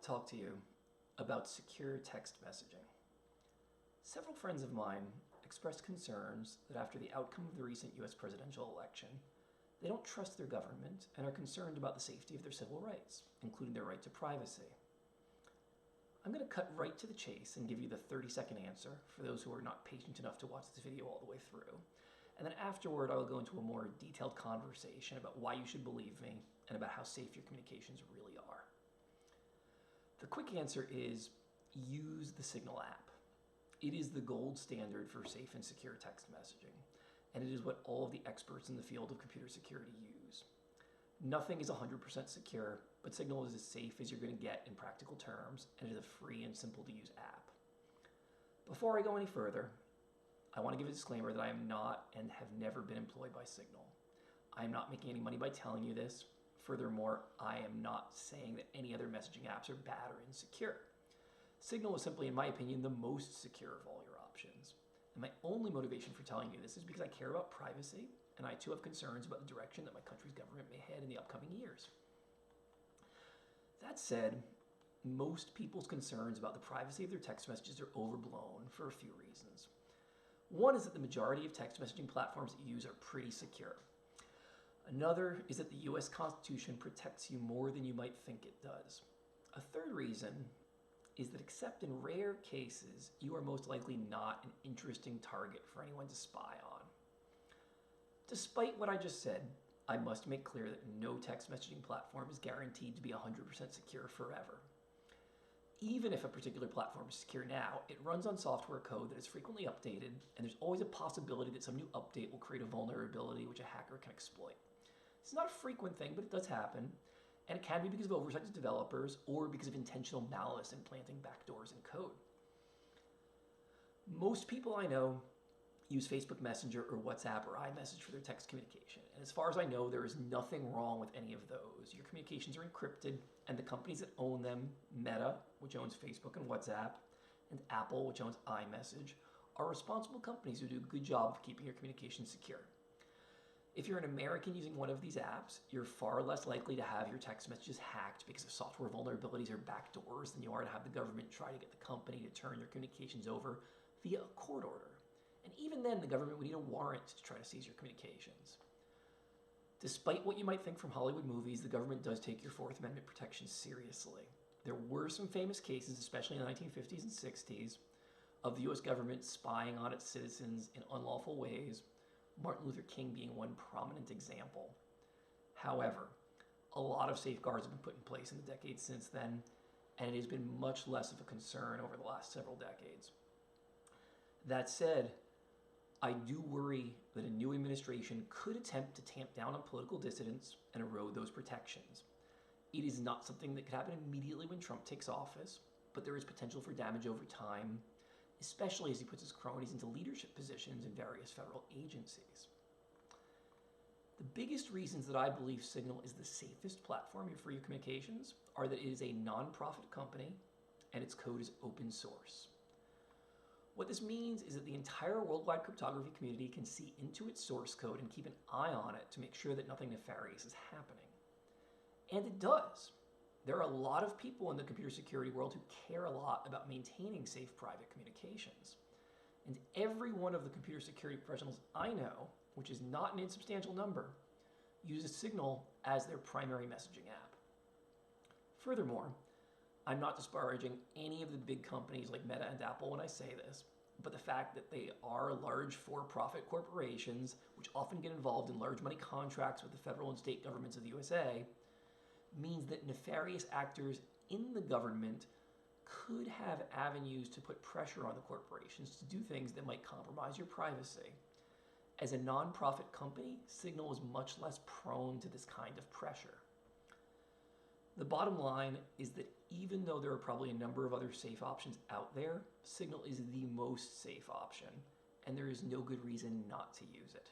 to talk to you about secure text messaging. Several friends of mine expressed concerns that after the outcome of the recent US presidential election, they don't trust their government and are concerned about the safety of their civil rights, including their right to privacy. I'm going to cut right to the chase and give you the 30-second answer for those who are not patient enough to watch this video all the way through. And then afterward, I will go into a more detailed conversation about why you should believe me and about how safe your communications really are. The quick answer is use the Signal app. It is the gold standard for safe and secure text messaging, and it is what all of the experts in the field of computer security use. Nothing is 100% secure, but Signal is as safe as you're going to get in practical terms, and it is a free and simple to use app. Before I go any further, I want to give a disclaimer that I am not and have never been employed by Signal. I am not making any money by telling you this. Furthermore, I am not saying that any other messaging apps are bad or insecure. Signal is simply, in my opinion, the most secure of all your options. And my only motivation for telling you this is because I care about privacy, and I too have concerns about the direction that my country's government may head in the upcoming years. That said, most people's concerns about the privacy of their text messages are overblown for a few reasons. One is that the majority of text messaging platforms that you use are pretty secure. Another is that the US Constitution protects you more than you might think it does. A third reason is that except in rare cases, you are most likely not an interesting target for anyone to spy on. Despite what I just said, I must make clear that no text messaging platform is guaranteed to be 100% secure forever. Even if a particular platform is secure now, it runs on software code that is frequently updated, and there's always a possibility that some new update will create a vulnerability which a hacker can exploit. It's not a frequent thing, but it does happen, and it can be because of oversight to developers or because of intentional malice in planting backdoors in code. Most people I know use Facebook Messenger or WhatsApp or iMessage for their text communication, and as far as I know, there is nothing wrong with any of those. Your communications are encrypted, and the companies that own them, Meta, which owns Facebook and WhatsApp, and Apple, which owns iMessage, are responsible companies who do a good job of keeping your communications secure. If you're an American using one of these apps, you're far less likely to have your text messages hacked because of software vulnerabilities or backdoors than you are to have the government try to get the company to turn your communications over via a court order. And even then, the government would need a warrant to try to seize your communications. Despite what you might think from Hollywood movies, the government does take your Fourth Amendment protections seriously. There were some famous cases, especially in the 1950s and 60s, of the US government spying on its citizens in unlawful ways, Martin Luther King being one prominent example. However, a lot of safeguards have been put in place in the decades since then, and it has been much less of a concern over the last several decades. That said, I do worry that a new administration could attempt to tamp down on political dissidents and erode those protections. It is not something that could happen immediately when Trump takes office, but there is potential for damage over time, especially as he puts his cronies into leadership positions in various federal agencies. The biggest reasons that I believe Signal is the safest platform for your communications are that it is a non-profit company and its code is open source. What this means is that the entire worldwide cryptography community can see into its source code and keep an eye on it to make sure that nothing nefarious is happening. And it does. There are a lot of people in the computer security world who care a lot about maintaining safe private communications. And every one of the computer security professionals I know, which is not an insubstantial number, uses Signal as their primary messaging app. Furthermore, I'm not disparaging any of the big companies like Meta and Apple when I say this, but the fact that they are large for-profit corporations, which often get involved in large money contracts with the federal and state governments of the USA, means that nefarious actors in the government could have avenues to put pressure on the corporations to do things that might compromise your privacy. As a non-profit company, Signal is much less prone to this kind of pressure. The bottom line is that even though there are probably a number of other safe options out there, Signal is the most safe option, and there is no good reason not to use it.